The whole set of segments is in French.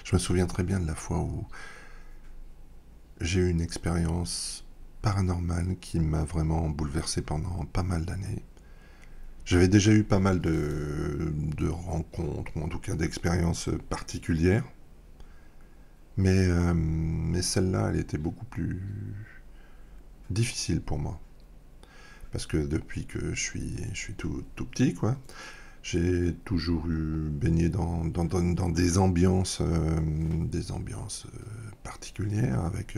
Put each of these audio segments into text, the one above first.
Je me souviens très bien de la fois où j'ai eu une expérience paranormale qui m'a vraiment bouleversé pendant pas mal d'années. J'avais déjà eu pas mal de rencontres, ou en tout cas d'expériences particulières, mais celle-là, elle était beaucoup plus difficile pour moi. Parce que depuis que je suis tout petit, quoi, j'ai toujours eu baigné dans des ambiances particulières avec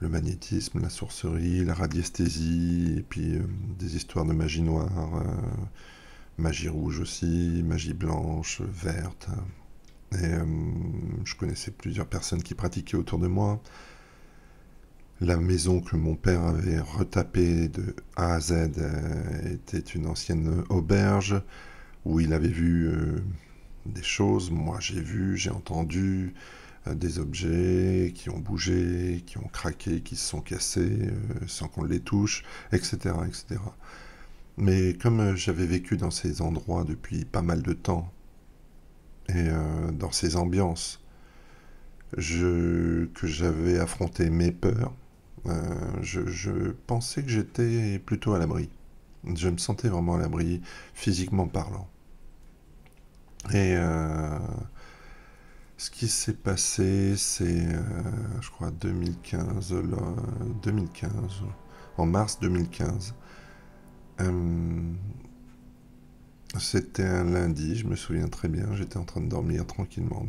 le magnétisme, la sorcellerie, la radiesthésie, et puis des histoires de magie noire, magie rouge aussi, magie blanche, verte. Et je connaissais plusieurs personnes qui pratiquaient autour de moi. La maison que mon père avait retapée de A à Z était une ancienne auberge où il avait vu des choses. Moi, j'ai entendu des objets qui ont bougé, qui ont craqué, qui se sont cassés sans qu'on les touche, etc., etc. Mais comme j'avais vécu dans ces endroits depuis pas mal de temps et dans ces ambiances, que j'avais affronté mes peurs, je pensais que j'étais plutôt à l'abri. Je me sentais vraiment à l'abri, physiquement parlant. Et ce qui s'est passé, c'est, je crois, 2015, 2015, en mars 2015. Euh, C'était un lundi, je me souviens très bien. J'étais en train de dormir tranquillement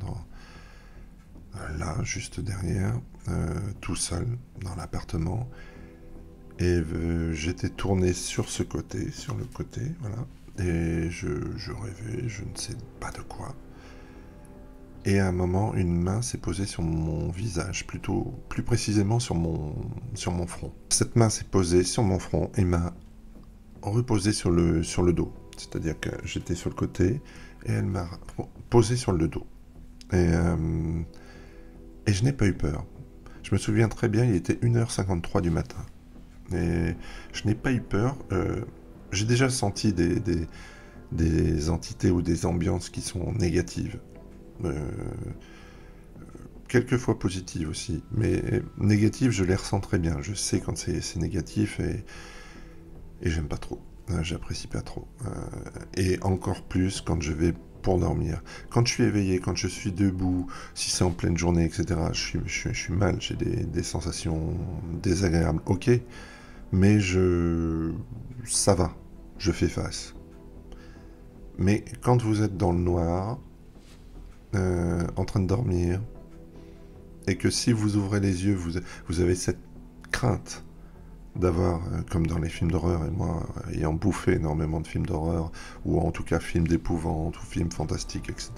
là, juste derrière, tout seul, dans l'appartement. Et j'étais tourné sur ce côté, sur le côté, voilà. Et je rêvais, je ne sais pas de quoi. Et à un moment, une main s'est posée sur mon visage, plutôt, plus précisément sur mon front. Cette main s'est posée sur mon front et m'a reposé sur le dos. C'est-à-dire que j'étais sur le côté et elle m'a posé sur le dos. Et je n'ai pas eu peur. Je me souviens très bien, il était 1h53 du matin. Et je n'ai pas eu peur. J'ai déjà senti des entités ou des ambiances qui sont négatives. Euh, Quelquefois positives aussi. Mais négatives, je les ressens très bien. Je sais quand c'est négatif et j'aime pas trop. J'apprécie pas trop. Et encore plus quand je vais pour dormir. Quand je suis éveillé, quand je suis debout, si c'est en pleine journée, etc., je suis mal, j'ai des sensations désagréables. Ok, mais ça va, je fais face. Mais quand vous êtes dans le noir, en train de dormir, et que si vous ouvrez les yeux, vous avez cette crainte d'avoir, comme dans les films d'horreur, et moi, ayant bouffé énormément de films d'horreur, ou en tout cas films d'épouvante, ou films fantastiques, etc.,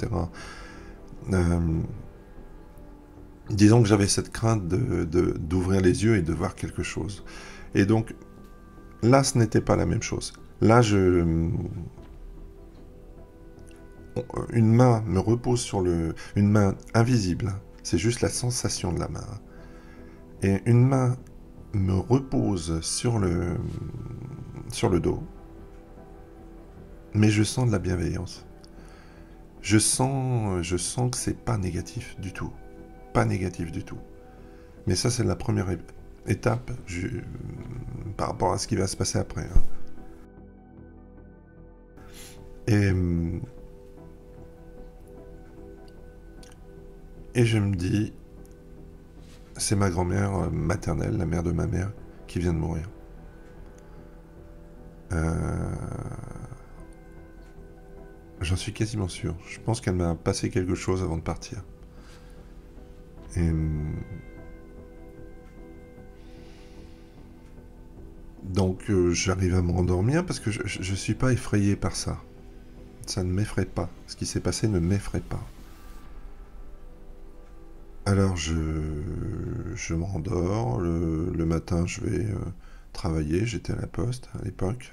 euh, disons que j'avais cette crainte d'ouvrir les yeux et de voir quelque chose. Et donc, là, ce n'était pas la même chose. Là, une main me repose une main invisible, c'est juste la sensation de la main. Et une main me repose sur le dos, mais je sens de la bienveillance. Je sens que c'est pas négatif du tout. Pas négatif du tout. Mais ça, c'est la première étape par rapport à ce qui va se passer après, hein. Et, et je me dis, c'est ma grand-mère maternelle, la mère de ma mère, qui vient de mourir. J'en suis quasiment sûr. Je pense qu'elle m'a passé quelque chose avant de partir. Et donc j'arrive à me rendormir parce que je suis pas effrayé par ça. Ça ne m'effraie pas. Ce qui s'est passé ne m'effraie pas. Alors je me rendors. Le matin, je vais travailler. J'étais à la poste à l'époque.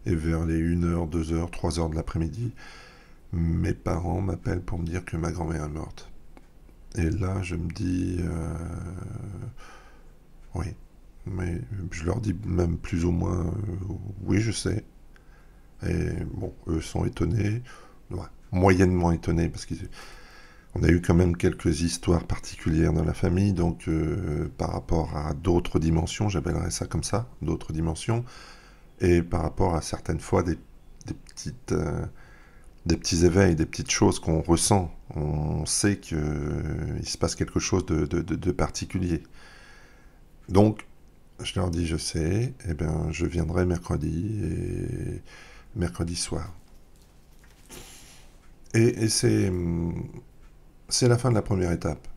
Et vers les 1h, 2h, 3h de l'après-midi, mes parents m'appellent pour me dire que ma grand-mère est morte. Et là, je me dis, oui, mais je leur dis même plus ou moins, oui, je sais. Et bon, eux sont étonnés. Ouais. moyennement étonné parce qu'on a eu quand même quelques histoires particulières dans la famille, donc par rapport à d'autres dimensions, j'appellerais ça comme ça, d'autres dimensions, et par rapport à certaines fois des petites, des petits éveils, des petites choses qu'on ressent. On sait qu'il se passe quelque chose de particulier. Donc, je leur dis, je sais, eh bien, je viendrai mercredi, et mercredi soir. Et c'est la fin de la première étape.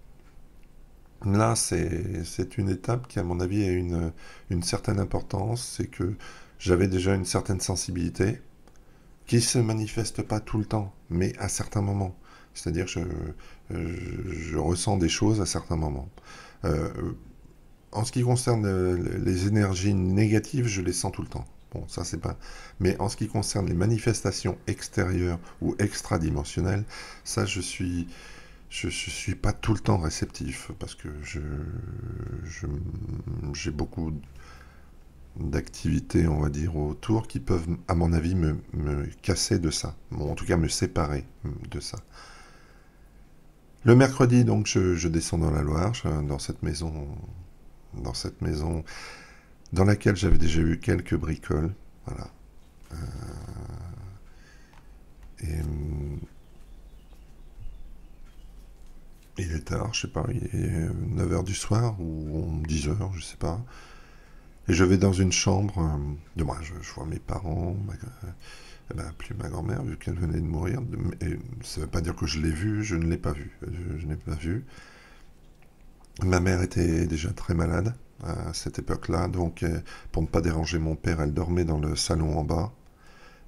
Là, c'est une étape qui, à mon avis, a une certaine importance. C'est que j'avais déjà une certaine sensibilité qui ne se manifeste pas tout le temps, mais à certains moments. C'est-à-dire que je ressens des choses à certains moments. Euh, En ce qui concerne les énergies négatives, je les sens tout le temps. Bon, ça c'est pas. Mais en ce qui concerne les manifestations extérieures ou extradimensionnelles, ça je suis pas tout le temps réceptif parce que je- j'ai beaucoup d'activités, on va dire, autour qui peuvent, à mon avis, me casser de ça. Bon, en tout cas, me séparer de ça. Le mercredi, donc, je descends dans la Loire, dans cette maison dans laquelle j'avais déjà eu quelques bricoles. Voilà. Et il est tard, je sais pas, il est 9 heures du soir ou 10 heures, je sais pas. Et je vais dans une chambre, de moi, je vois mes parents, plus ma grand-mère, vu qu'elle venait de mourir. Et ça ne veut pas dire que je l'ai vue, je ne l'ai pas vue. Je n'ai pas vu. Ma mère était déjà très malade à cette époque-là, donc pour ne pas déranger mon père, elle dormait dans le salon en bas.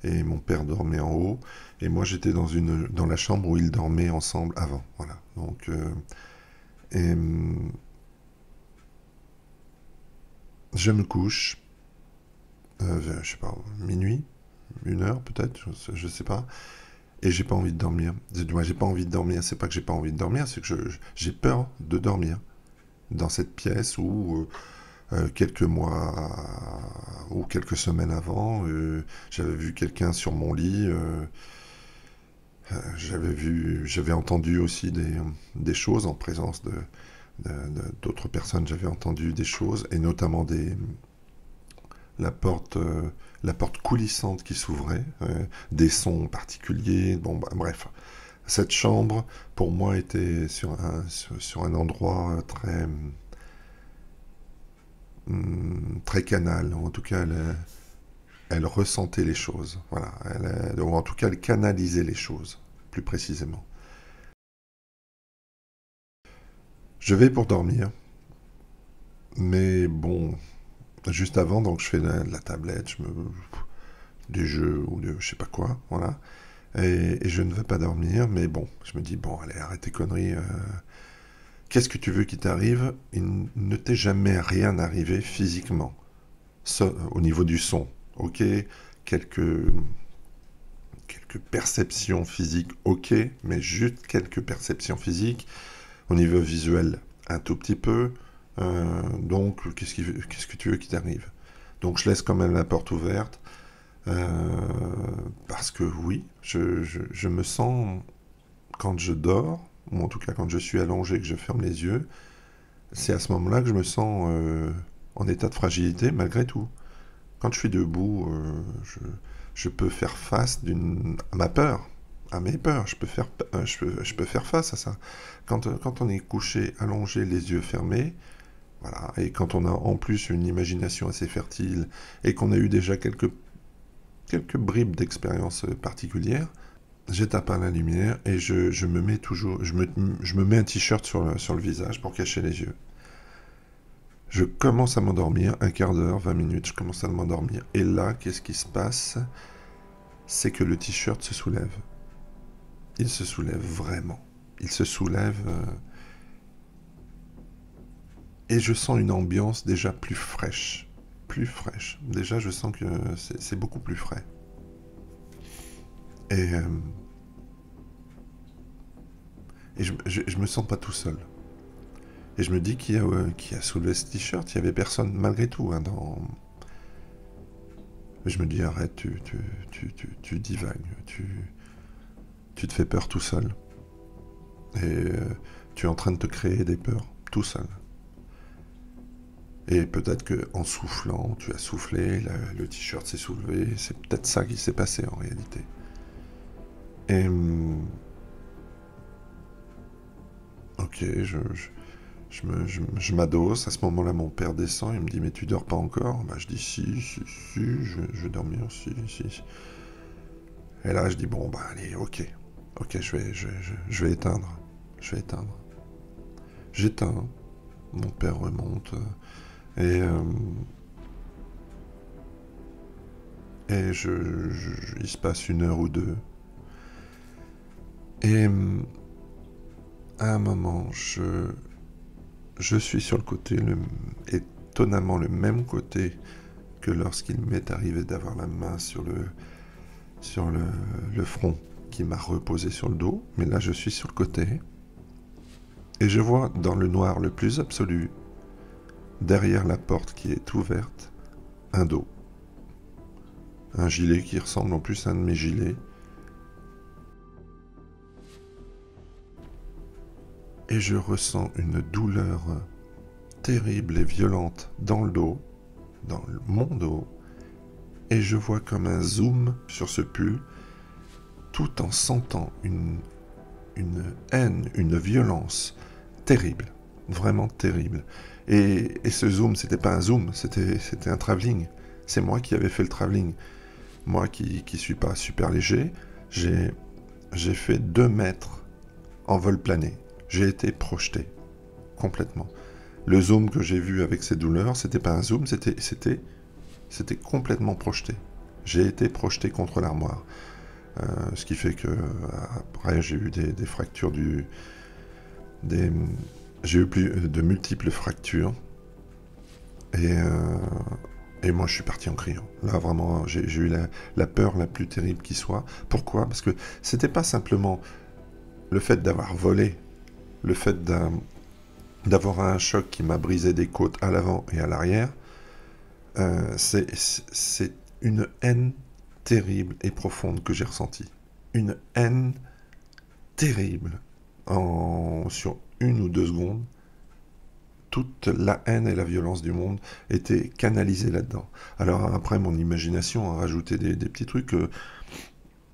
Et mon père dormait en haut, et moi j'étais dans la chambre où ils dormaient ensemble avant. Voilà. Donc, et, je me couche, je sais pas, minuit, 1 heure peut-être, je sais pas, et j'ai pas envie de dormir. Moi j'ai pas envie de dormir, c'est pas que j'ai pas envie de dormir, c'est que j'ai peur de dormir dans cette pièce où quelques mois ou quelques semaines avant, j'avais vu quelqu'un sur mon lit. J'avais entendu aussi des choses en présence d'autres personnes. J'avais entendu des choses et notamment la porte, la porte coulissante qui s'ouvrait, des sons particuliers. Bon, bah, bref, cette chambre pour moi était sur un endroit très canal. En tout cas, elle ressentait les choses. Voilà, ou en tout cas, elle canalisait les choses, plus précisément. Je vais pour dormir, mais bon, juste avant, donc je fais la tablette, des jeux ou de je sais pas quoi, voilà. Et je ne veux pas dormir, mais bon, je me dis, bon, allez, arrête tes conneries. Qu'est-ce que tu veux qu'il t'arrive? Il ne t'est jamais rien arrivé physiquement, au niveau du son. Ok, quelques, quelques perceptions physiques, ok, mais juste quelques perceptions physiques. Au niveau visuel, un tout petit peu. Donc, qu'est-ce que tu veux qu'il t'arrive? Donc, je laisse quand même la porte ouverte. Parce que oui, je me sens, quand je dors, ou en tout cas quand je suis allongé, que je ferme les yeux, c'est à ce moment-là que je me sens en état de fragilité malgré tout. Quand je suis debout, je peux faire face à ma peur, à mes peurs. Je peux faire face à ça. Quand on est couché, allongé, les yeux fermés, voilà, et quand on a en plus une imagination assez fertile et qu'on a eu déjà quelques bribes d'expérience particulière, j'éteins pas la lumière et je me mets toujours, je me mets un t-shirt sur le visage pour cacher les yeux. Je commence à m'endormir, un quart d'heure, 20 minutes, je commence à m'endormir. Et là, qu'est-ce qui se passe? C'est que le t-shirt se soulève. Il se soulève vraiment. Il se soulève et je sens une ambiance déjà plus fraîche. Plus fraîche. Déjà, je sens que c'est beaucoup plus frais. Et, je me sens pas tout seul. Et je me dis qui a soulevé ce t-shirt. Il y avait personne malgré tout. Hein, je me dis arrête, tu divagues. Tu tu te fais peur tout seul. Et tu es en train de te créer des peurs tout seul. Et peut-être qu'en soufflant, tu as soufflé, le t-shirt s'est soulevé, c'est peut-être ça qui s'est passé en réalité. Et ok, je m'adosse. À ce moment-là, mon père descend, il me dit mais tu dors pas encore? Bah, je dis si, je vais dormir, si. Et là, je dis bon, bah allez, ok, je vais éteindre, je vais éteindre. J'éteins, mon père remonte, et il se passe 1 heure ou 2. Et à un moment, je suis sur le côté, étonnamment le même côté que lorsqu'il m'est arrivé d'avoir la main sur le front qui m'a reposé sur le dos. Mais là, je suis sur le côté. Et je vois dans le noir le plus absolu, derrière la porte qui est ouverte, un dos. Un gilet qui ressemble en plus à un de mes gilets. Et je ressens une douleur terrible et violente dans le dos, dans mon dos. Et je vois comme un zoom sur ce pull, tout en sentant une haine, une violence terrible, vraiment terrible. Et ce zoom, c'était pas un zoom, c'était un travelling. C'est moi qui avais fait le travelling. Moi qui suis pas super léger, j'ai fait 2 mètres en vol plané. J'ai été projeté complètement. Le zoom que j'ai vu avec ces douleurs, c'était pas un zoom, c'était complètement projeté. J'ai été projeté contre l'armoire. Ce qui fait que après j'ai eu des fractures j'ai eu de multiples fractures et moi je suis parti en criant. Là vraiment j'ai eu la peur la plus terrible qui soit. Pourquoi? Parce que c'était pas simplement le fait d'avoir volé, le fait d'avoir un choc qui m'a brisé des côtes à l'avant et à l'arrière. C'est une haine terrible et profonde que j'ai ressentie. Une haine terrible. Sur 1 ou 2 secondes, toute la haine et la violence du monde étaient canalisées là-dedans. Alors après, mon imagination a rajouté des petits trucs.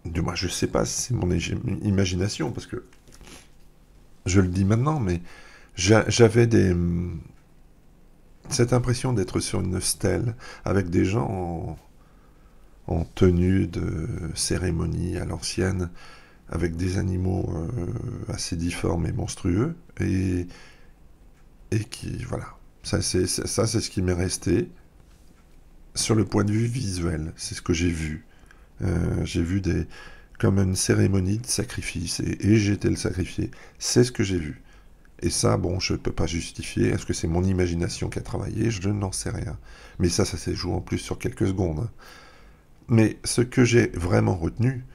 Moi, je sais pas si c'est mon imagination, parce que je le dis maintenant, mais j'avais cette impression d'être sur une stèle avec des gens en tenue de cérémonie à l'ancienne, avec des animaux assez difformes et monstrueux, et qui, voilà, ça c'est ce qui m'est resté sur le point de vue visuel, c'est ce que j'ai vu. J'ai vu comme une cérémonie de sacrifice, et j'ai été le sacrifié, c'est ce que j'ai vu. Et ça, bon, je ne peux pas justifier, est-ce que c'est mon imagination qui a travaillé? Je n'en sais rien. Mais ça s'est joué en plus sur quelques secondes. Hein. Mais ce que j'ai vraiment retenu,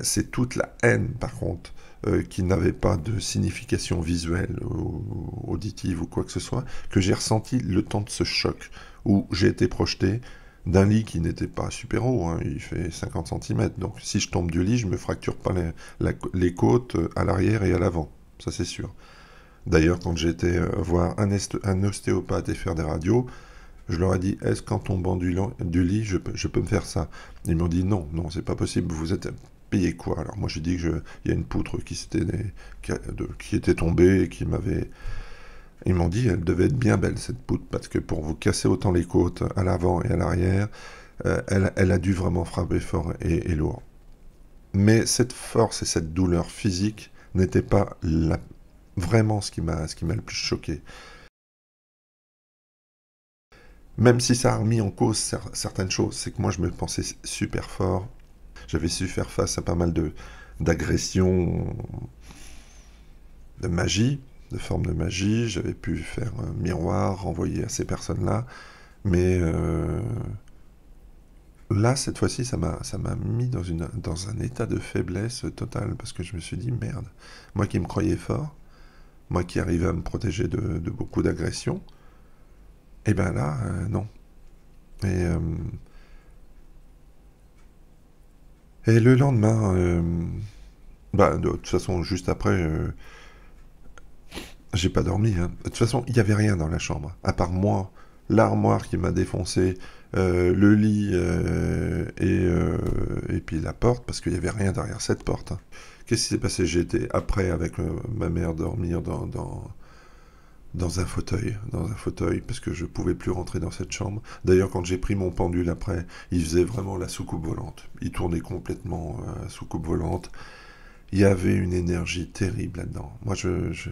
c'est toute la haine, par contre, qui n'avait pas de signification visuelle ou auditive ou quoi que ce soit, que j'ai ressenti le temps de ce choc, où j'ai été projeté d'un lit qui n'était pas super haut, hein, il fait 50 cm, donc si je tombe du lit, je ne me fracture pas les côtes à l'arrière et à l'avant, ça c'est sûr. D'ailleurs, quand j'ai été voir un ostéopathe et faire des radios, je leur ai dit, est-ce qu'en tombant du lit, je peux me faire ça? Ils m'ont dit, non, c'est pas possible, vous êtes payé quoi? Alors moi j'ai dit qu'il y a une poutre qui était tombée et qui m'avait... Ils m'ont dit, elle devait être bien belle cette poutre, parce que pour vous casser autant les côtes à l'avant et à l'arrière, elle a dû vraiment frapper fort et lourd. Mais cette force et cette douleur physique n'était pas vraiment ce qui m'a le plus choqué. Même si ça a remis en cause certaines choses, c'est que moi je me pensais super fort. J'avais su faire face à pas mal d'agressions, de magie, de formes de magie. J'avais pu faire un miroir, renvoyer à ces personnes-là. Mais là, cette fois-ci, ça m'a mis dans un état de faiblesse totale, parce que je me suis dit, merde, moi qui me croyais fort, moi qui arrivais à me protéger de beaucoup d'agressions, et ben là, non. Et, et le lendemain, Bah, de toute façon, juste après, j'ai pas dormi, hein. De toute façon, il y avait rien dans la chambre, à part moi, l'armoire qui m'a défoncé, le lit et puis la porte, parce qu'il y avait rien derrière cette porte, hein. Qu'est-ce qui s'est passé? J'ai été après avec ma mère dormir dans un fauteuil, parce que je pouvais plus rentrer dans cette chambre. D'ailleurs, quand j'ai pris mon pendule après, il faisait vraiment la soucoupe volante. Il tournait complètement soucoupe volante. Il y avait une énergie terrible là-dedans. Moi, je-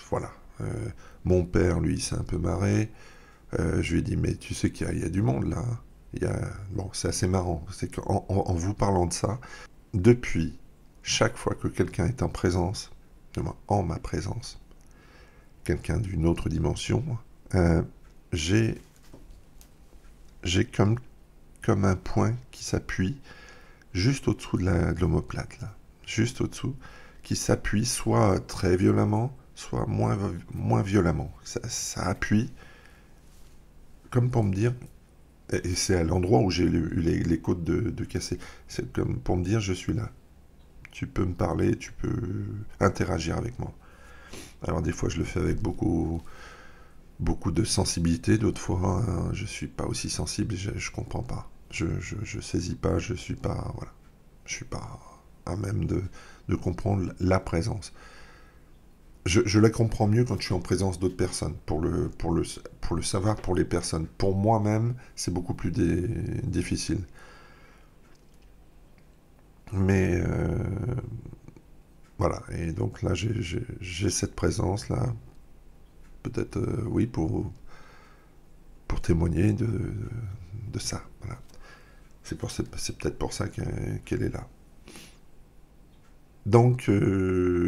voilà. Mon père, lui, s'est un peu marré. Je lui ai dit, mais tu sais qu'il y a du monde là, hein. Bon, c'est assez marrant. C'est qu'en vous parlant de ça, depuis, chaque fois que quelqu'un est en présence, en ma présence, quelqu'un d'une autre dimension, euh, j'ai j'ai comme un point qui s'appuie juste au-dessous de l'omoplate, là. Juste au-dessous, qui s'appuie soit très violemment, soit moins violemment. Ça appuie comme pour me dire, et c'est à l'endroit où j'ai eu les côtes de cassé, c'est comme pour me dire je suis là. Tu peux me parler, tu peux interagir avec moi. Alors des fois je le fais avec beaucoup de sensibilité, d'autres fois hein, je suis pas aussi sensible et je comprends pas. Je saisis pas, je suis pas, voilà, je suis pas à même de comprendre la présence. Je la comprends mieux quand je suis en présence d'autres personnes, pour le savoir pour les personnes. Pour moi-même, c'est beaucoup plus difficile. Mais voilà, et donc là, j'ai cette présence-là, peut-être, oui, pour témoigner de ça. Voilà. C'est peut-être pour ça qu'elle est là. Donc,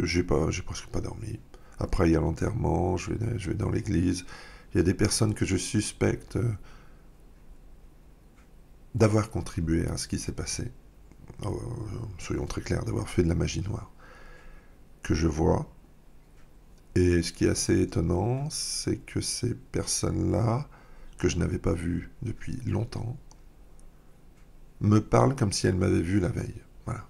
j'ai presque pas dormi. Après, il y a l'enterrement, je vais dans l'église. Il y a des personnes que je suspecte d'avoir contribué à ce qui s'est passé. Soyons très clairs, d'avoir fait de la magie noire. Que je vois. Et ce qui est assez étonnant, c'est que ces personnes-là, que je n'avais pas vues depuis longtemps, me parlent comme si elles m'avaient vu la veille. Voilà.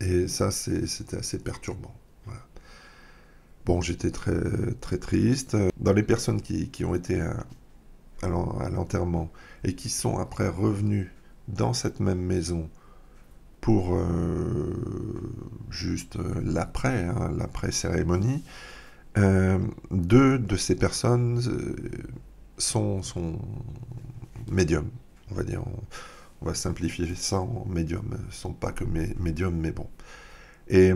Et ça, c'était assez perturbant. Voilà. Bon, j'étais très, très triste. Dans les personnes qui ont été à l'enterrement et qui sont après revenues dans cette même maison pour juste l'après, hein, l'après-cérémonie, deux de ces personnes sont médiums, on va dire. On va simplifier ça en médium. Ils ne sont pas que médiums, mais bon. Et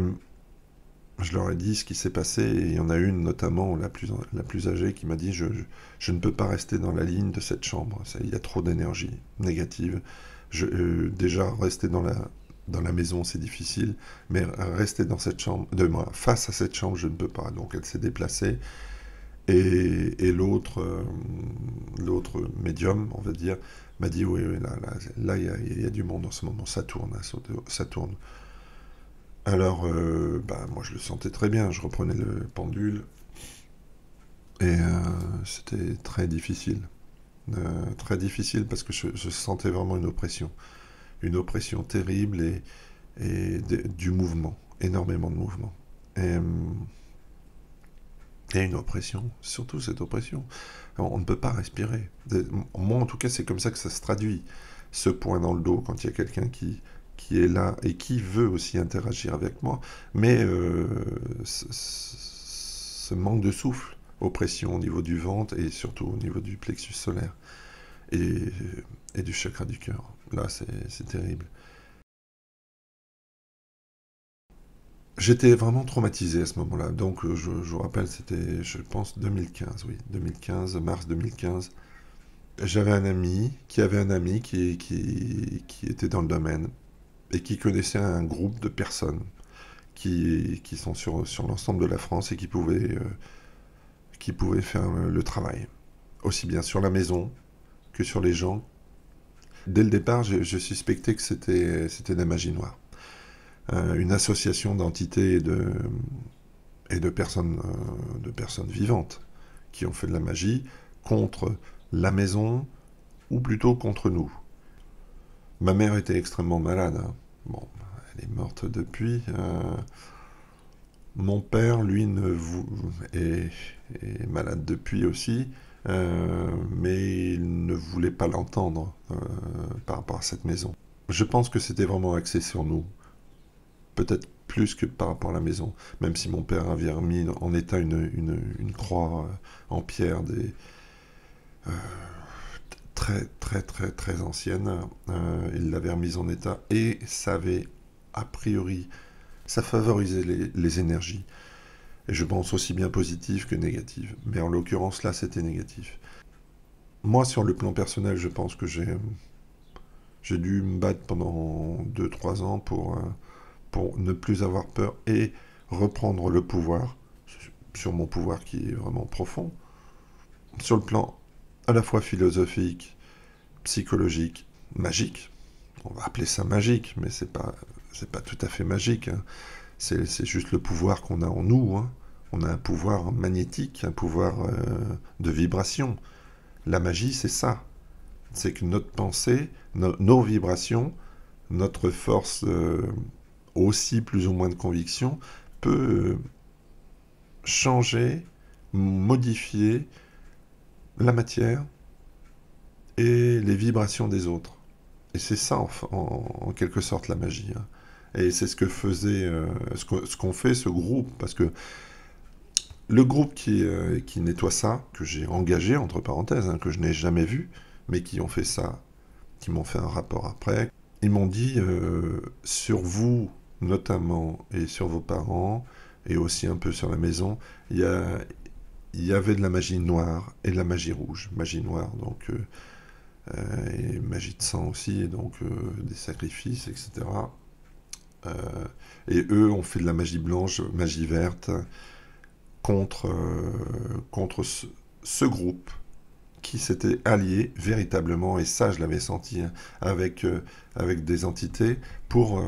je leur ai dit ce qui s'est passé, et il y en a une notamment, la plus âgée, qui m'a dit je ne peux pas rester dans la ligne de cette chambre, il y a trop d'énergie négative. Déjà, rester dans la maison, c'est difficile, mais rester dans cette chambre, face à cette chambre, je ne peux pas. Donc elle s'est déplacée, et l'autre médium, on va dire, m'a dit oui, oui là il y a du monde en ce moment, ça tourne, hein, ça tourne. Alors, bah, moi je le sentais très bien, je reprenais le pendule et c'était très difficile parce que je sentais vraiment une oppression terrible du mouvement, énormément de mouvement. Et une oppression, surtout cette oppression. On ne peut pas respirer. Moi, en tout cas, c'est comme ça que ça se traduit. Ce point dans le dos, quand il y a quelqu'un qui est là et qui veut aussi interagir avec moi, mais ce manque de souffle, oppression au niveau du ventre et surtout au niveau du plexus solaire et, et du chakra du cœur. Là, c'est terrible. J'étais vraiment traumatisé à ce moment-là. Donc, je vous rappelle, c'était, je pense, 2015, oui, 2015, mars 2015. J'avais un ami qui avait un ami qui était dans le domaine et qui connaissait un groupe de personnes qui sont sur l'ensemble de la France et qui pouvaient faire le travail, aussi bien sur la maison que sur les gens. Dès le départ, je suspectais que c'était de la magie noire. Une association d'entités et de personnes vivantes qui ont fait de la magie contre la maison ou plutôt contre nous. Ma mère était extrêmement malade, hein. Bon, elle est morte depuis. Mon père, lui, est malade depuis aussi, mais il ne voulait pas l'entendre par rapport à cette maison. Je pense que c'était vraiment axé sur nous, peut-être plus que par rapport à la maison, même si mon père avait remis en état une croix en pierre euh, très très très très ancienne. Il l'avait remise en état et ça avait a priori, ça favorisait les énergies. Et je pense aussi bien positives que négatives. Mais en l'occurrence, là, c'était négatif. Moi, sur le plan personnel, je pense que j'ai dû me battre pendant 2 3 ans pour ne plus avoir peur et reprendre le pouvoir sur mon pouvoir qui est vraiment profond. Sur le plan à la fois philosophique, psychologique, magique. On va appeler ça magique, mais c'est pas tout à fait magique, hein. C'est juste le pouvoir qu'on a en nous, hein. On a un pouvoir magnétique, un pouvoir de vibration. La magie, c'est ça. C'est que notre pensée, nos vibrations, notre force aussi plus ou moins de conviction peut changer, modifier la matière et les vibrations des autres. Et c'est ça, en quelque sorte, la magie, hein. Et c'est ce que faisait, ce qu'on fait, ce groupe, parce que le groupe qui nettoie ça, que j'ai engagé, entre parenthèses, hein, que je n'ai jamais vu, mais qui ont fait ça, qui m'ont fait un rapport après, ils m'ont dit, sur vous notamment, et sur vos parents, et aussi un peu sur la maison, il y avait de la magie noire et de la magie rouge. Magie noire, donc, et magie de sang aussi, et donc des sacrifices, etc. Euh, et eux ont fait de la magie blanche, magie verte, contre ce groupe qui s'était allié véritablement, et ça je l'avais senti, hein, avec des entités pour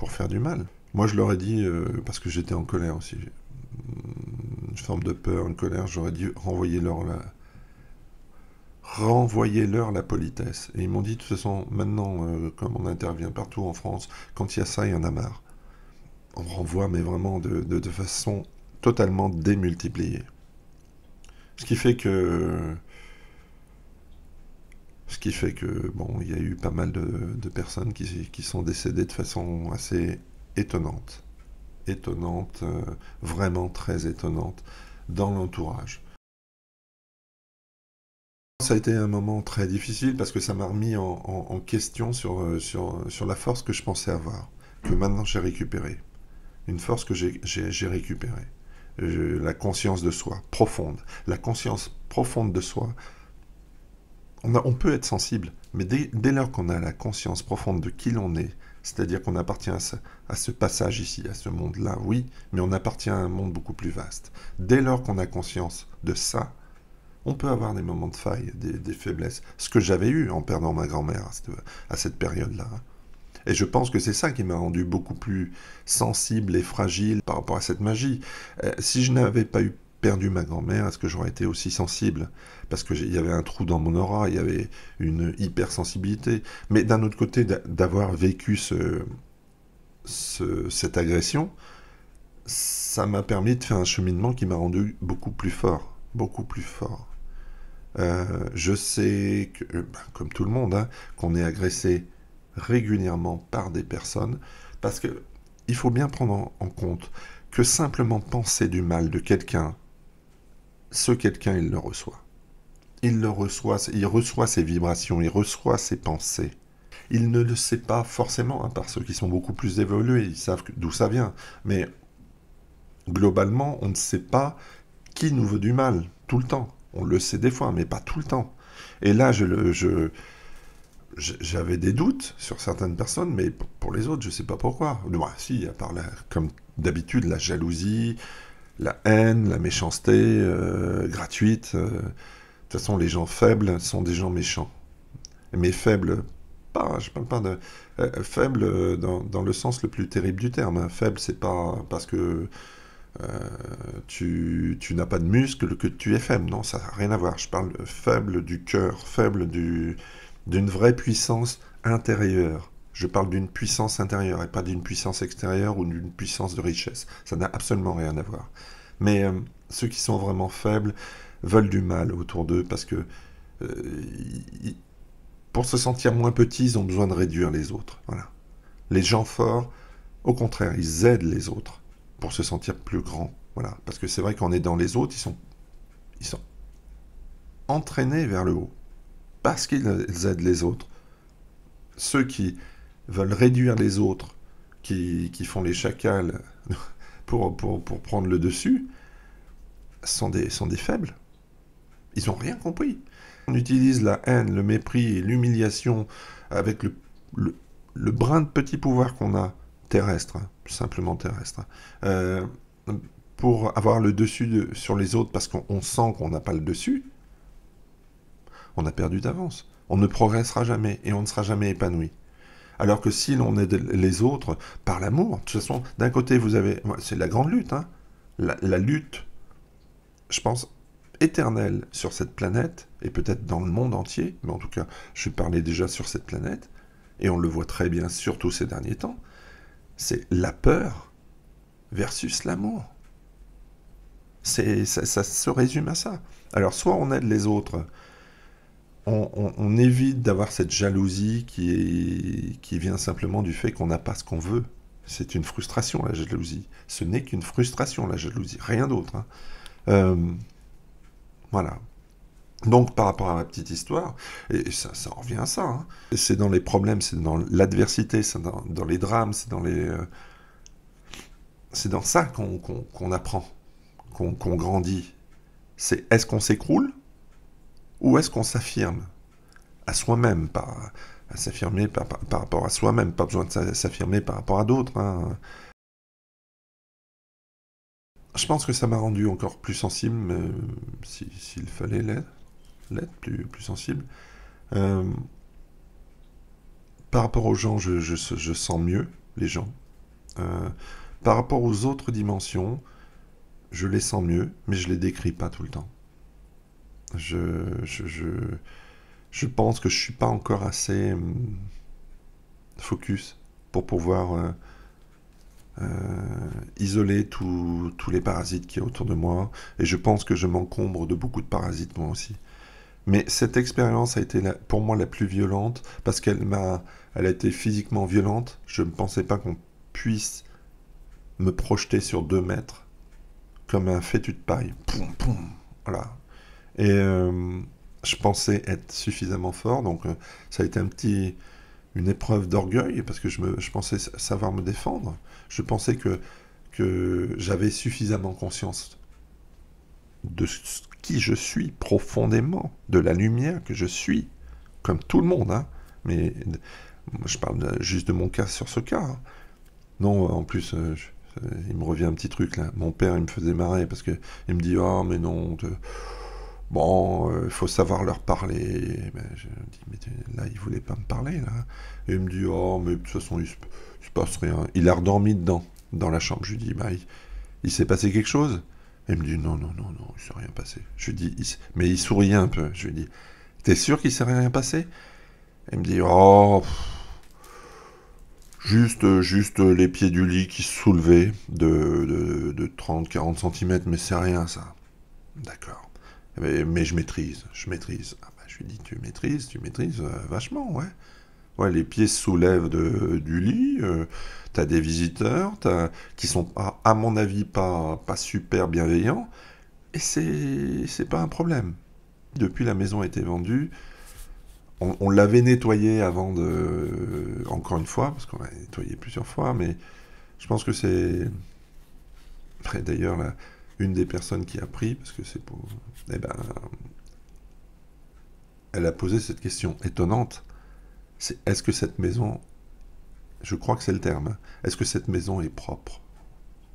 faire du mal. Moi je leur ai dit, parce que j'étais en colère aussi, une forme de peur, une colère, j'aurais dit renvoyez-leur la politesse. Et ils m'ont dit, de toute façon, maintenant, comme on intervient partout en France, quand il y a ça, il y en a marre. On renvoie, mais vraiment de façon totalement démultipliée. Ce qui fait que, bon, il y a eu pas mal de personnes qui sont décédées de façon assez étonnante. Étonnante, vraiment très étonnante, dans l'entourage. Ça a été un moment très difficile parce que ça m'a remis en question sur la force que je pensais avoir, que maintenant j'ai récupérée. Une force que j'ai récupérée. La conscience de soi, profonde. La conscience profonde de soi. On peut être sensible, mais dès lors qu'on a la conscience profonde de qui l'on est, c'est-à-dire qu'on appartient à ce passage ici, à ce monde-là, oui, mais on appartient à un monde beaucoup plus vaste. Dès lors qu'on a conscience de ça, on peut avoir des moments de faille, des faiblesses. Ce que j'avais eu en perdant ma grand-mère à cette période-là. Et je pense que c'est ça qui m'a rendu beaucoup plus sensible et fragile par rapport à cette magie. Si je n'avais pas eu perdu ma grand-mère, est-ce que j'aurais été aussi sensible? Parce qu'il y avait un trou dans mon aura, il y avait une hypersensibilité. Mais d'un autre côté, d'avoir vécu cette agression, ça m'a permis de faire un cheminement qui m'a rendu beaucoup plus fort. Beaucoup plus fort. Je sais que, comme tout le monde, hein, qu'on est agressé régulièrement par des personnes, parce que il faut bien prendre en compte que simplement penser du mal de quelqu'un, ce quelqu'un, il le reçoit. Il reçoit ses vibrations, il reçoit ses pensées. Il ne le sait pas forcément, hein, par ceux qui sont beaucoup plus évolués, ils savent d'où ça vient. Mais globalement, on ne sait pas qui nous veut du mal, tout le temps. On le sait des fois, mais pas tout le temps. Et là, j'avais des doutes sur certaines personnes, mais pour les autres, je ne sais pas pourquoi. Si, à part, comme d'habitude, la jalousie, la haine, la méchanceté gratuite. De toute façon, les gens faibles sont des gens méchants. Mais faibles, je parle pas de... faibles dans le sens le plus terrible du terme, hein. Faible, c'est pas parce que Tu n'as pas de muscle que tu es faible. Non, ça n'a rien à voir. Je parle faible du cœur, faible d'une vraie puissance intérieure. Je parle d'une puissance intérieure et pas d'une puissance extérieure ou d'une puissance de richesse. Ça n'a absolument rien à voir. Mais ceux qui sont vraiment faibles veulent du mal autour d'eux parce que ils- pour se sentir moins petits, ils ont besoin de réduire les autres. Voilà. Les gens forts, au contraire, ils aident les autres pour se sentir plus grands. Voilà. Parce que c'est vrai qu'en aidant les autres, ils sont entraînés vers le haut. Parce qu'ils aident les autres. Ceux qui veulent réduire les autres, qui font les chacals pour prendre le dessus, sont des faibles. Ils n'ont rien compris. On utilise la haine, le mépris et l'humiliation avec le, le brin de petit pouvoir qu'on a, terrestre, hein, simplement terrestre, euh, pour avoir le dessus sur les autres parce qu'on sent qu'on n'a pas le dessus, on a perdu d'avance. On ne progressera jamais et on ne sera jamais épanoui. Alors que si l'on aide les autres par l'amour, de toute façon, d'un côté, vous avez... C'est la grande lutte, hein, la lutte, je pense, éternelle sur cette planète, et peut-être dans le monde entier, mais en tout cas, je parlais déjà sur cette planète, et on le voit très bien, surtout ces derniers temps, c'est la peur versus l'amour. Ça se résume à ça. Alors, soit on aide les autres, on évite d'avoir cette jalousie qui vient simplement du fait qu'on n'a pas ce qu'on veut. C'est une frustration, la jalousie. Ce n'est qu'une frustration, la jalousie, rien d'autre. Hein. Voilà. Donc, par rapport à ma petite histoire, et ça en revient à ça, hein. C'est dans les problèmes, c'est dans l'adversité, c'est dans les drames, c'est dans ça qu'on apprend, qu'on grandit. C'est est-ce qu'on s'écroule ou est-ce qu'on s'affirme à soi-même, à s'affirmer par rapport à soi-même, pas besoin de s'affirmer par rapport à d'autres. Hein. Je pense que ça m'a rendu encore plus sensible, s'il fallait l'être plus sensible. Euh, Par rapport aux gens, je sens mieux les gens. Euh, Par rapport aux autres dimensions, je les sens mieux, mais je les décris pas tout le temps. Je, je, je, je pense que je suis pas encore assez focus pour pouvoir isoler tous les parasites qui y a autour de moi, et je pense que je m'encombre de beaucoup de parasites moi aussi. Mais cette expérience a été pour moi la plus violente parce elle a été physiquement violente. Je ne pensais pas qu'on puisse me projeter sur 2 mètres comme un fétu de paille. Poum, poum, voilà. Et je pensais être suffisamment fort, donc ça a été une épreuve d'orgueil parce que je pensais savoir me défendre. Je pensais que j'avais suffisamment conscience de qui je suis profondément, de la lumière que je suis, comme tout le monde, hein. Mais je parle juste de mon cas sur ce cas. Hein. Non, en plus, il me revient un petit truc là. Mon père, il me faisait marrer parce que il me dit oh mais non, bon, il faut savoir leur parler. Ben, je dis mais là, il voulait pas me parler là. Et il me dit oh mais de toute façon, il se passe rien. Il a redormi dedans, dans la chambre. Je lui dis bah il s'est passé quelque chose. Et il me dit non, non, non, non, il s'est rien passé. Je lui dis, mais il souriait un peu. Je lui dis, t'es sûr qu'il s'est rien passé? Il me dit, oh, juste les pieds du lit qui se soulevaient de 30-40 cm, mais c'est rien ça. D'accord. Mais je maîtrise. Ah bah, je lui dis, tu maîtrises vachement, ouais. Ouais, les pieds se soulèvent du lit, t'as des visiteurs, qui sont, à mon avis, pas super bienveillants, et c'est pas un problème. Depuis la maison a été vendue, on l'avait nettoyée avant de... Encore une fois, parce qu'on l'a nettoyée plusieurs fois, mais je pense que c'est... D'ailleurs, une des personnes qui a pris, parce que c'est pour... Eh ben, elle a posé cette question étonnante. C'est est-ce que cette maison... Je crois que c'est le terme. Hein, est-ce que cette maison est propre?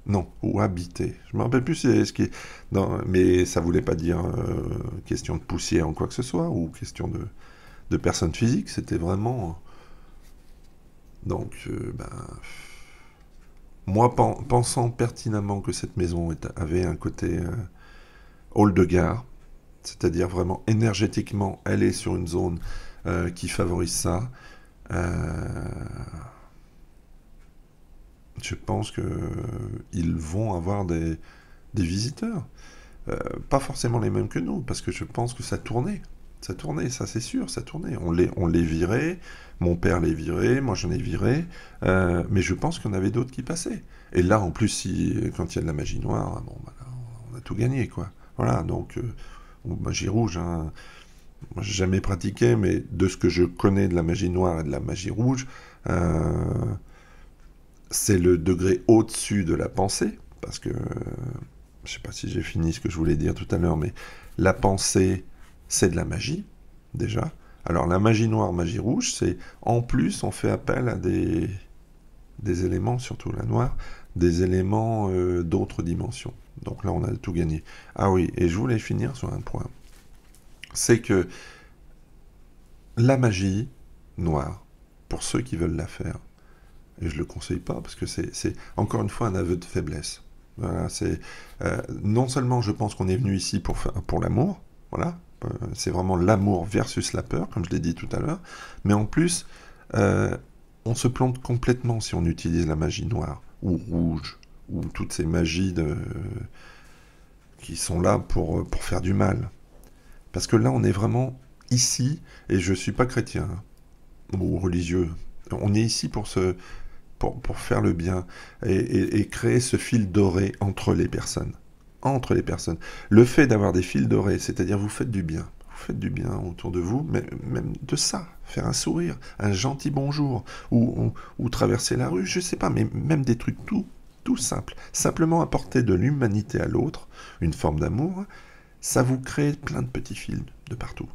Non, ou habité. Je me rappelle plus c'est ce qui est... Non, mais ça voulait pas dire question de poussière ou quoi que ce soit, ou question de personne physique, c'était vraiment... Donc, ben... Moi, pensant pertinemment que cette maison avait un côté hall de gare, c'est-à-dire vraiment énergétiquement, elle est sur une zone qui favorise ça, je pense qu'ils vont avoir des visiteurs. Pas forcément les mêmes que nous, parce que je pense que ça tournait. Ça tournait, ça c'est sûr, ça tournait. On les virait, mon père les virait, moi j'en ai viré, mais je pense qu'il y en avait d'autres qui passaient. Et là, en plus, quand il y a de la magie noire, bon, bah, là, on a tout gagné, quoi. Voilà, donc, magie rouge, hein, moi j'ai jamais pratiqué, mais de ce que je connais de la magie noire et de la magie rouge, c'est le degré au-dessus de la pensée, parce que je sais pas si j'ai fini ce que je voulais dire tout à l'heure, mais la pensée, c'est de la magie, déjà. Alors la magie noire, magie rouge, c'est en plus on fait appel à des éléments, surtout la noire, des éléments d'autres dimensions. Donc là on a tout gagné. Ah oui, et je voulais finir sur un point. C'est que la magie noire, pour ceux qui veulent la faire, et je ne le conseille pas parce que c'est encore une fois un aveu de faiblesse. Voilà, non seulement je pense qu'on est venu ici pour l'amour, voilà, c'est vraiment l'amour versus la peur, comme je l'ai dit tout à l'heure, mais en plus, on se plante complètement si on utilise la magie noire ou rouge ou toutes ces magies qui sont là pour faire du mal. Parce que là, on est vraiment ici, et je ne suis pas chrétien ou religieux, on est ici pour faire le bien et créer ce fil doré entre les personnes. Entre les personnes. Le fait d'avoir des fils dorés, c'est-à-dire vous faites du bien. Vous faites du bien autour de vous, mais même de ça. Faire un sourire, un gentil bonjour, ou traverser la rue, je sais pas, mais même des trucs tout simples. Simplement apporter de l'humanité à l'autre, une forme d'amour, ça vous crée plein de petits fils de partout.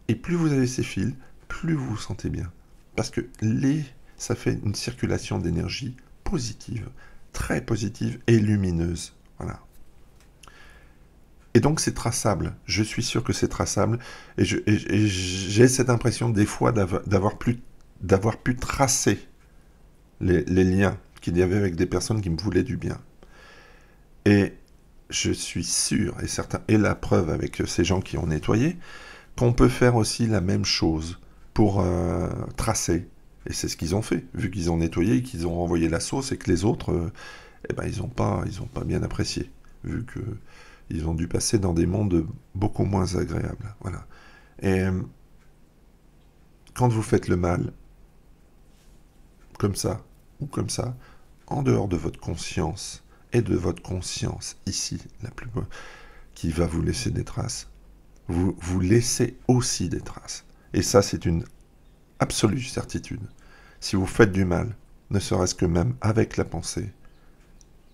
Et plus vous avez ces fils, plus vous vous sentez bien. Parce que ça fait une circulation d'énergie positive, très positive et lumineuse. Voilà. Et donc c'est traçable. Je suis sûr que c'est traçable. Et j'ai cette impression des fois d'avoir pu tracer les liens qu'il y avait avec des personnes qui me voulaient du bien. Et je suis sûr et certain, et la preuve avec ces gens qui ont nettoyé, qu'on peut faire aussi la même chose pour tracer. Et c'est ce qu'ils ont fait, vu qu'ils ont nettoyé, qu'ils ont renvoyé la sauce et que les autres, eh ben, ils ont pas bien apprécié, vu qu'ils ont dû passer dans des mondes beaucoup moins agréables. Voilà. Et quand vous faites le mal, comme ça, ou comme ça, en dehors de votre conscience, et de votre conscience, ici, la plus qui va vous laisser des traces, vous laissez aussi des traces. Et ça, c'est une absolue certitude. Si vous faites du mal, ne serait-ce que même avec la pensée,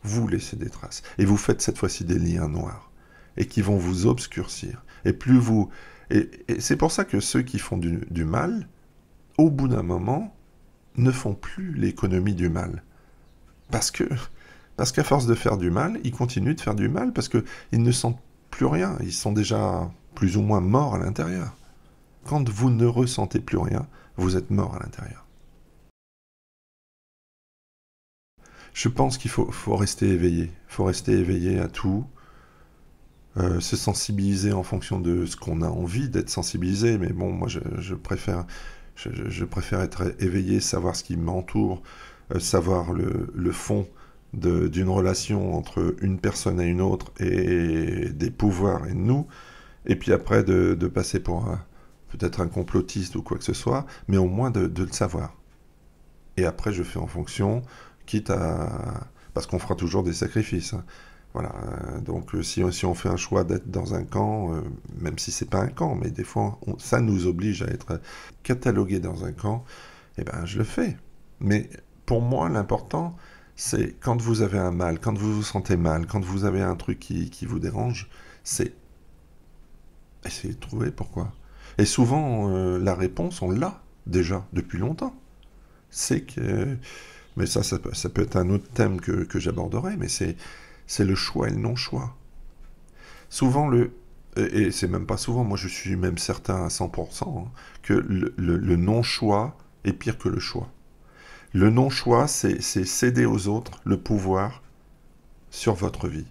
vous laissez des traces. Et vous faites cette fois-ci des liens noirs. Et qui vont vous obscurcir. Et plus vous... Et c'est pour ça que ceux qui font du mal, au bout d'un moment, ne font plus l'économie du mal. Parce qu'à force de faire du mal, ils continuent de faire du mal parce qu'ils ne sentent plus rien. Ils sont déjà plus ou moins morts à l'intérieur. Quand vous ne ressentez plus rien, vous êtes mort à l'intérieur. Je pense qu'il faut rester éveillé. Il faut rester éveillé à tout. Se sensibiliser en fonction de ce qu'on a envie d'être sensibilisé. Mais bon, moi, je préfère être éveillé, savoir ce qui m'entoure, savoir le fond d'une relation entre une personne et une autre et des pouvoirs et nous. Et puis après, de passer pour peut-être un complotiste ou quoi que ce soit, mais au moins de le savoir. Et après, je fais en fonction, quitte à... Parce qu'on fera toujours des sacrifices. Hein. Voilà. Donc, si on fait un choix d'être dans un camp, même si c'est pas un camp, mais des fois, ça nous oblige à être catalogué dans un camp, eh ben, je le fais. Mais pour moi, l'important, c'est quand vous avez un mal, quand vous vous sentez mal, quand vous avez un truc qui vous dérange, c'est essayer de trouver pourquoi. Et souvent, la réponse, on l'a déjà depuis longtemps. C'est que mais ça peut être un autre thème que j'aborderai, mais c'est le choix et le non-choix. Souvent, et c'est même pas souvent, moi je suis même certain à 100%, hein, que le non-choix est pire que le choix. Le non-choix, c'est céder aux autres le pouvoir sur votre vie.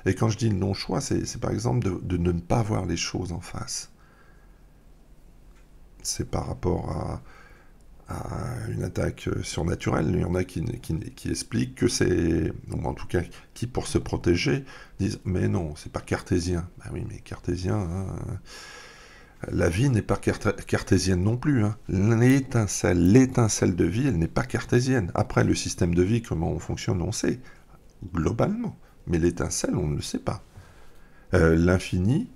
Et quand je dis le non-choix, c'est par exemple de ne pas voir les choses en face. C'est par rapport à une attaque surnaturelle. Il y en a qui expliquent que c'est, ou en tout cas qui pour se protéger disent mais non, c'est pas cartésien. Ben oui, mais cartésien, hein, la vie n'est pas cartésienne non plus. Hein. L'étincelle de vie, elle n'est pas cartésienne. Après, le système de vie, comment on fonctionne, on sait, globalement. Mais l'étincelle, on ne le sait pas. L'infini,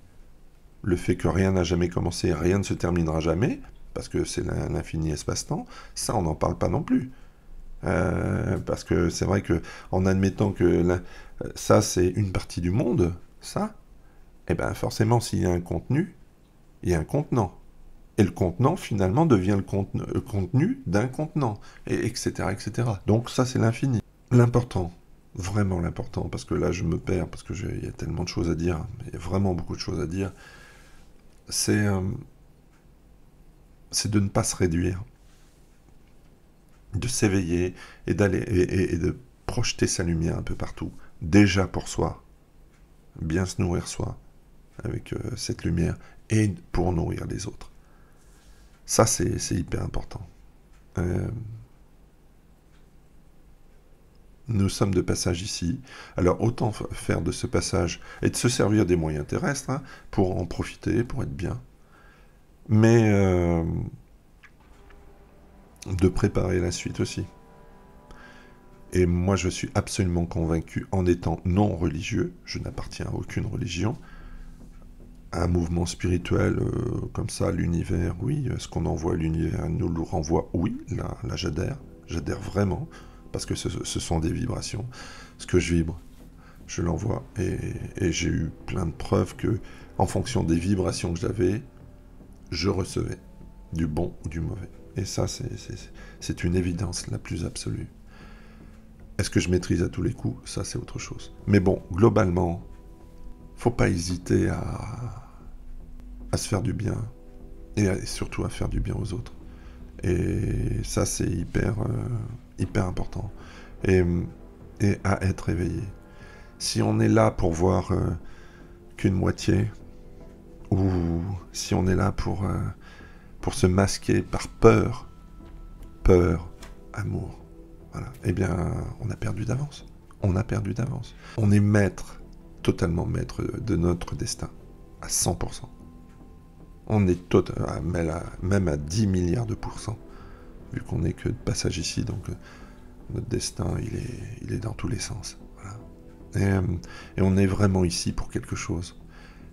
le fait que rien n'a jamais commencé, rien ne se terminera jamais, parce que c'est l'infini espace-temps, ça on n'en parle pas non plus. Parce que c'est vrai que en admettant que ça c'est une partie du monde, ça, et bien forcément s'il y a un contenu, il y a un contenant. Et le contenant finalement devient le contenu d'un contenant, et etc., etc. Donc ça c'est l'infini. L'important, vraiment l'important, parce que là je me perds, parce que il y a tellement de choses à dire, il y a vraiment beaucoup de choses à dire, c'est de ne pas se réduire, de s'éveiller et d'aller et de projeter sa lumière un peu partout. Déjà pour soi, bien se nourrir soi avec cette lumière et pour nourrir les autres. Ça, c'est hyper important. Nous sommes de passage ici. Alors autant faire de ce passage et de se servir des moyens terrestres hein, pour en profiter, pour être bien. Mais de préparer la suite aussi. Et moi, je suis absolument convaincu, en étant non religieux, je n'appartiens à aucune religion, à un mouvement spirituel comme ça, l'univers, oui, ce qu'on envoie à l'univers nous le renvoie, oui, là j'adhère vraiment, parce que ce sont des vibrations. Ce que je vibre, je l'envoie, et j'ai eu plein de preuves que, en fonction des vibrations que j'avais, je recevais, du bon ou du mauvais. Et ça, c'est une évidence la plus absolue. Est-ce que je maîtrise à tous les coups? Ça, c'est autre chose. Mais bon, globalement, faut pas hésiter à se faire du bien et surtout à faire du bien aux autres. Et ça, c'est hyper important. Et à être éveillé. Si on est là pour voir qu'une moitié, ou si on est là pour se masquer par peur, amour, voilà, eh bien, on a perdu d'avance. On a perdu d'avance. On est maître, totalement maître de notre destin, à 100%. On est même à 10 milliards de pourcents, vu qu'on n'est que de passage ici, donc notre destin, il est dans tous les sens. Voilà. Et on est vraiment ici pour quelque chose.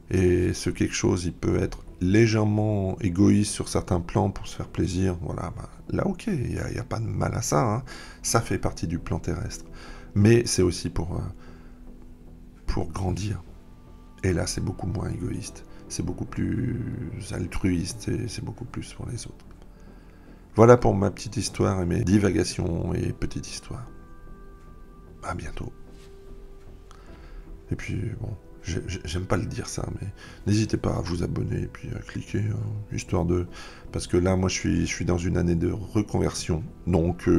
Et ce quelque chose, il peut être légèrement égoïste sur certains plans pour se faire plaisir. Voilà, là, ok, il n'y a pas de mal à ça. Hein. Ça fait partie du plan terrestre. Mais c'est aussi pour grandir. Et là, c'est beaucoup moins égoïste. C'est beaucoup plus altruiste. C'est beaucoup plus pour les autres. Voilà pour ma petite histoire et mes divagations et petites histoires. À bientôt. Et puis, bon, j'aime pas le dire ça, mais n'hésitez pas à vous abonner et puis à cliquer, histoire de... Parce que là, moi, je suis dans une année de reconversion, donc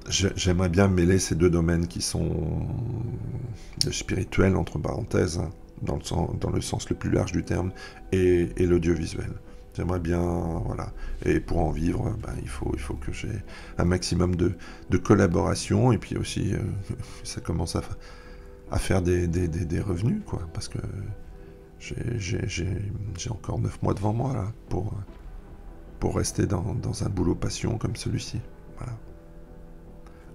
j'aimerais bien mêler ces deux domaines qui sont le spirituel, entre parenthèses, hein, dans le sens le plus large du terme, et l'audiovisuel. J'aimerais bien, voilà. Et pour en vivre, il faut que j'ai un maximum de collaboration, et puis aussi, ça commence à faire des revenus, quoi, parce que j'ai encore 9 mois devant moi, là, pour rester dans un boulot passion comme celui-ci. Voilà.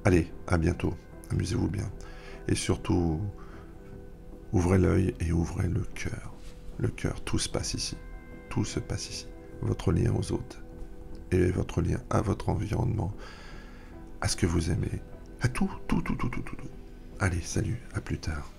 Allez, à bientôt. Amusez-vous bien. Et surtout, ouvrez l'œil et ouvrez le cœur. Le cœur, tout se passe ici. Tout se passe ici. Votre lien aux autres. Et votre lien à votre environnement. À ce que vous aimez. À tout. Allez, salut, à plus tard.